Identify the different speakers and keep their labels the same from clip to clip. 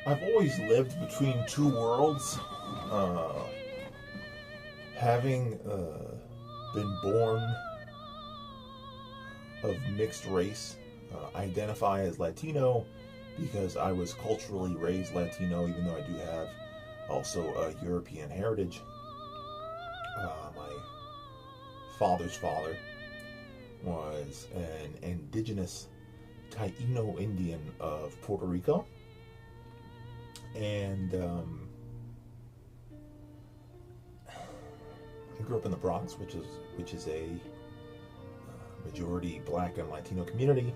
Speaker 1: I've always lived between two worlds, having been born of mixed race. Identify as Latino because I was culturally raised Latino, even though I do have also a European heritage. My father's father was an indigenous Taino Indian of Puerto Rico, and I grew up in the Bronx, which is a majority Black and Latino community,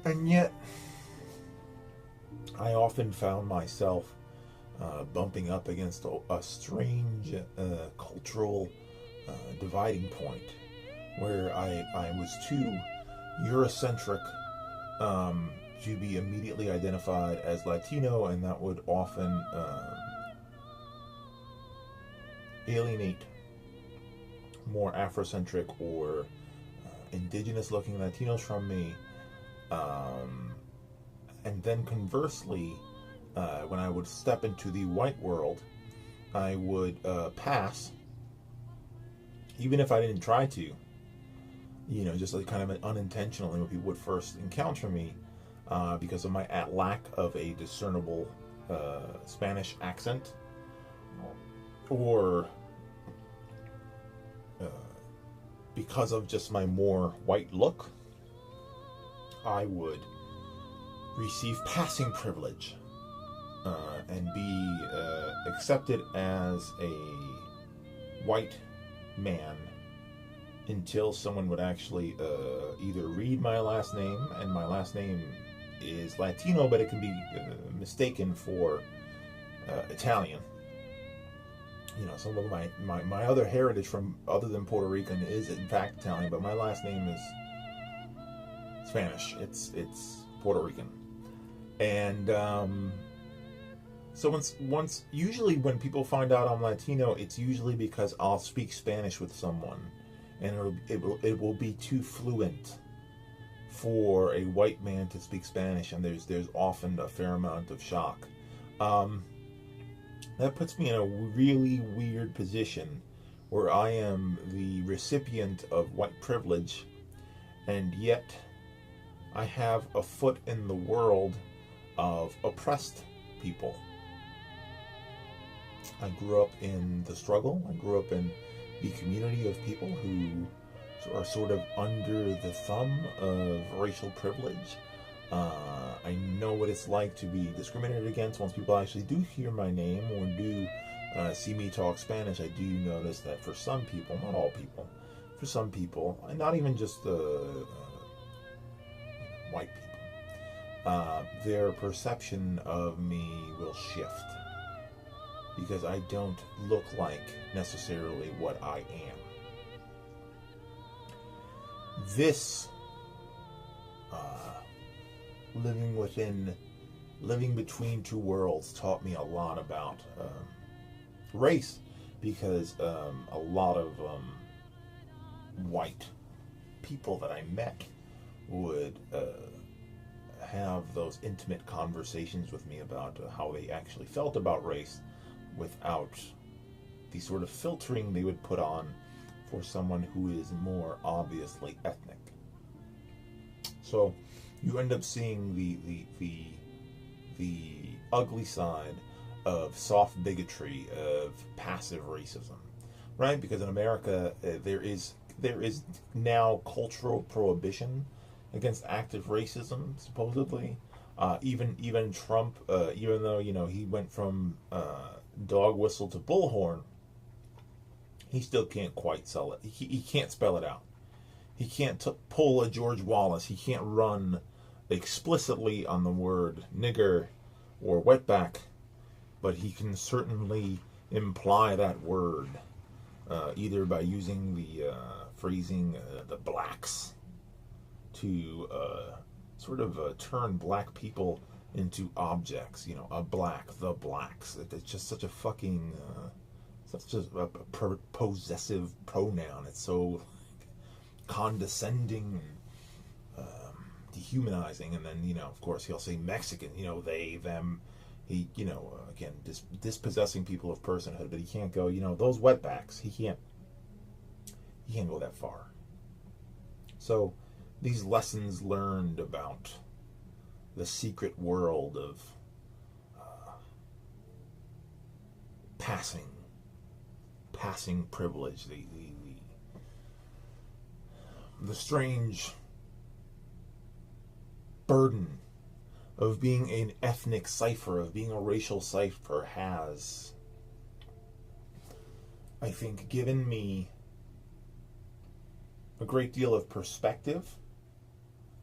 Speaker 1: and yet I often found myself bumping up against a strange cultural dividing point where I was too Eurocentric to be immediately identified as Latino, and that would often alienate more Afrocentric or indigenous looking Latinos from me. And then conversely, when I would step into the white world, I would pass, even if I didn't try to, just like kind of unintentionally when people would first encounter me, because of my lack of a discernible Spanish accent, or because of just my more white look, I would receive passing privilege and be accepted as a white man until someone would actually either read my last name, and my last name is Latino, but it can be mistaken for Italian. Some of my other heritage from other than Puerto Rican is in fact Italian, but my last name is Spanish. It's Puerto Rican. And so once usually when people find out I'm Latino, it's usually because I'll speak Spanish with someone, and it will be too fluent for a white man to speak Spanish, and there's often a fair amount of shock. That puts me in a really weird position where I am the recipient of white privilege, and yet I have a foot in the world of oppressed people. I grew up in the struggle. I grew up in the community of people who are sort of under the thumb of racial privilege. I know what it's like to be discriminated against. Once people actually do hear my name or do see me talk Spanish, I do notice that for some people, not all people, for some people, and not even just white people, their perception of me will shift because I don't look like necessarily what I am. This living between two worlds taught me a lot about race, because a lot of white people that I met would have those intimate conversations with me about how they actually felt about race without the sort of filtering they would put on for someone who is more obviously ethnic. So you end up seeing the ugly side of soft bigotry, of passive racism, right? Because in America there is now cultural prohibition against active racism, supposedly. Even Trump, even though he went from dog whistle to bullhorn, he still can't quite sell it. He can't spell it out. He can't pull a George Wallace. He can't run explicitly on the word nigger or wetback, but he can certainly imply that word, either by using the phrasing the blacks to sort of turn black people into objects. A black, the blacks. It's just such a fucking such a possessive pronoun. It's so condescending. dehumanizing, and then, of course, he'll say Mexican, they, them. He, again, dispossessing people of personhood, but he can't go, those wetbacks. He can't go that far. So these lessons learned about the secret world of passing privilege, the strange burden of being an ethnic cipher, of being a racial cipher, has, I think, given me a great deal of perspective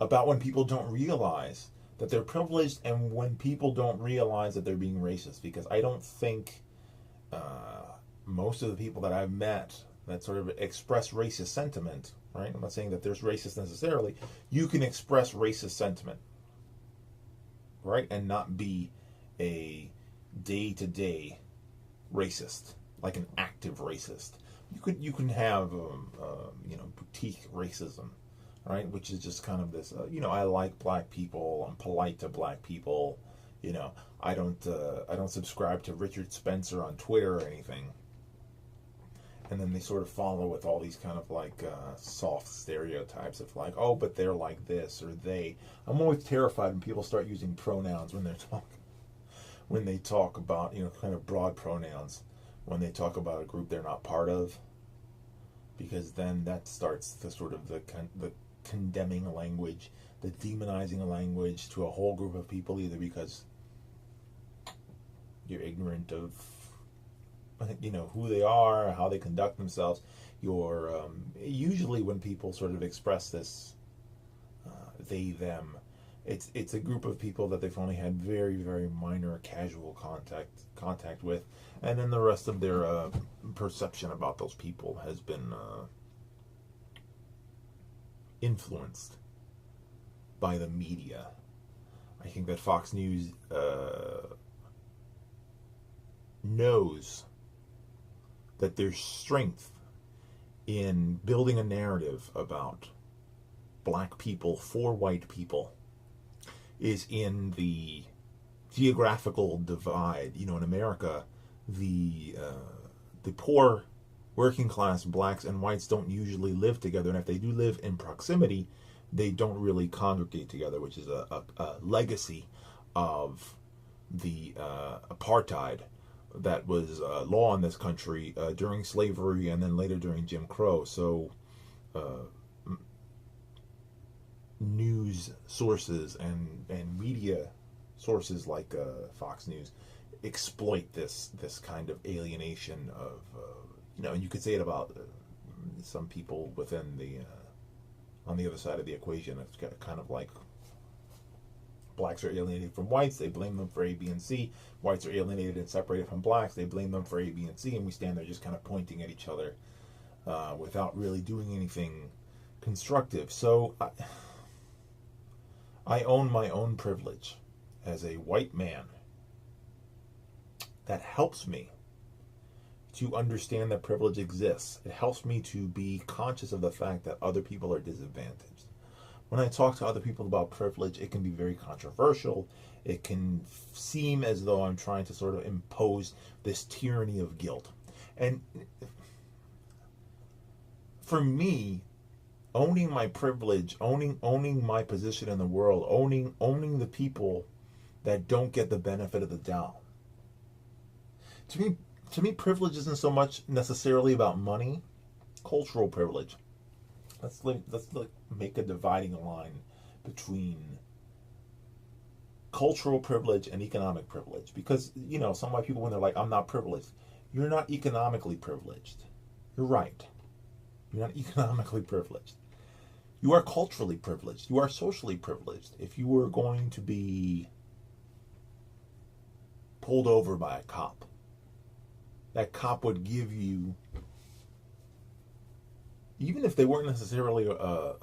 Speaker 1: about when people don't realize that they're privileged and when people don't realize that they're being racist. Because I don't think most of the people that I've met that sort of express racist sentiment, right? I'm not saying that there's racist necessarily. You can express racist sentiment, right, and not be a day-to-day racist, like an active racist. You can have boutique racism, right, which is just kind of this I like black people, I'm polite to black people, I don't subscribe to Richard Spencer on Twitter or anything. And then they sort of follow with all these kind of like soft stereotypes of like, oh, but they're like this, or they. I'm always terrified when people start using pronouns when they talk about, kind of broad pronouns, when they talk about a group they're not part of, because then that starts the sort of the condemning language, the demonizing language to a whole group of people, either because you're ignorant of who they are, how they conduct themselves. You're usually when people sort of express this they, them, it's a group of people that they've only had very, very minor casual contact with, and then the rest of their perception about those people has been influenced by the media. I think that Fox News knows that there's strength in building a narrative about black people for white people is in the geographical divide. In America, the poor working class blacks and whites don't usually live together, and if they do live in proximity, they don't really congregate together, which is a legacy of the apartheid that was law in this country during slavery and then later during Jim Crow. So news sources and media sources like Fox News exploit this kind of alienation of and you could say it about some people within the on the other side of the equation. It's kind of like blacks are alienated from whites, they blame them for A, B, and C. Whites are alienated and separated from blacks, they blame them for A, B, and C, and we stand there just kind of pointing at each other without really doing anything constructive. So I own my own privilege as a white man. That helps me to understand that privilege exists. It helps me to be conscious of the fact that other people are disadvantaged. When I talk to other people about privilege, it can be very controversial. It can seem as though I'm trying to sort of impose this tyranny of guilt. And for me, owning my privilege, owning my position in the world, owning the people that don't get the benefit of the doubt. To me, privilege isn't so much necessarily about money. Cultural privilege. Let's make a dividing line between cultural privilege and economic privilege. Because, some white people, when they're like, I'm not privileged, you're not economically privileged. You're right. You're not economically privileged. You are culturally privileged. You are socially privileged. If you were going to be pulled over by a cop, that cop would give you, even if they weren't necessarily a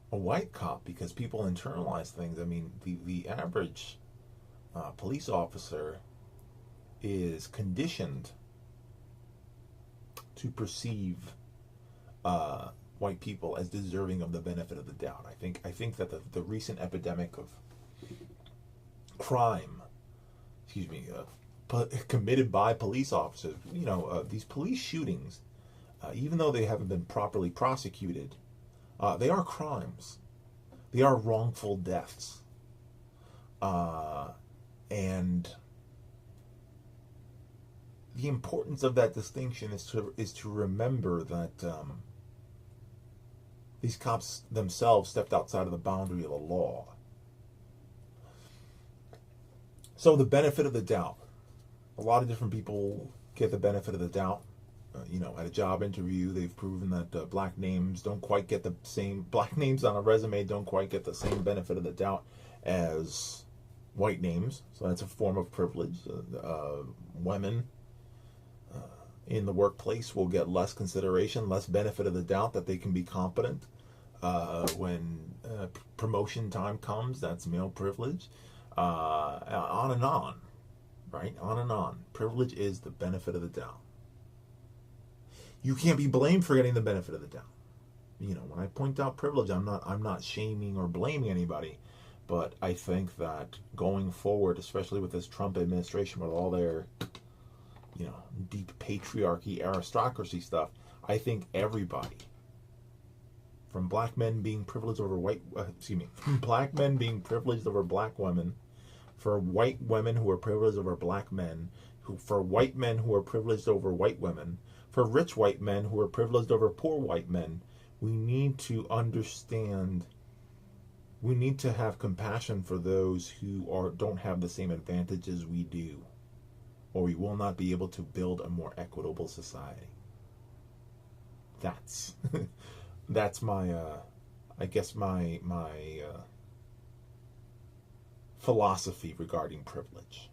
Speaker 1: white cop, because people internalize things. I mean, the average police officer is conditioned to perceive white people as deserving of the benefit of the doubt. I think that the recent epidemic of crime, committed by police officers, these police shootings, even though they haven't been properly prosecuted, they are crimes. They are wrongful deaths. And the importance of that distinction is to remember that these cops themselves stepped outside of the boundary of the law. So the benefit of the doubt. A lot of different people get the benefit of the doubt. At a job interview, they've proven that black names on a resume don't quite get the same benefit of the doubt as white names. So that's a form of privilege. Women in the workplace will get less consideration, less benefit of the doubt that they can be competent. When promotion time comes, that's male privilege. On and on, right? On and on. Privilege is the benefit of the doubt. You can't be blamed for getting the benefit of the doubt. When I point out privilege, I'm not shaming or blaming anybody, but I think that going forward, especially with this Trump administration, with all their, deep patriarchy, aristocracy stuff, I think everybody, from black men being privileged over from black men being privileged over black women, for white women who are privileged over black men, for white men who are privileged over white women, for rich white men who are privileged over poor white men, we need to understand, we need to have compassion for those who don't have the same advantages we do, or we will not be able to build a more equitable society. That's my philosophy regarding privilege.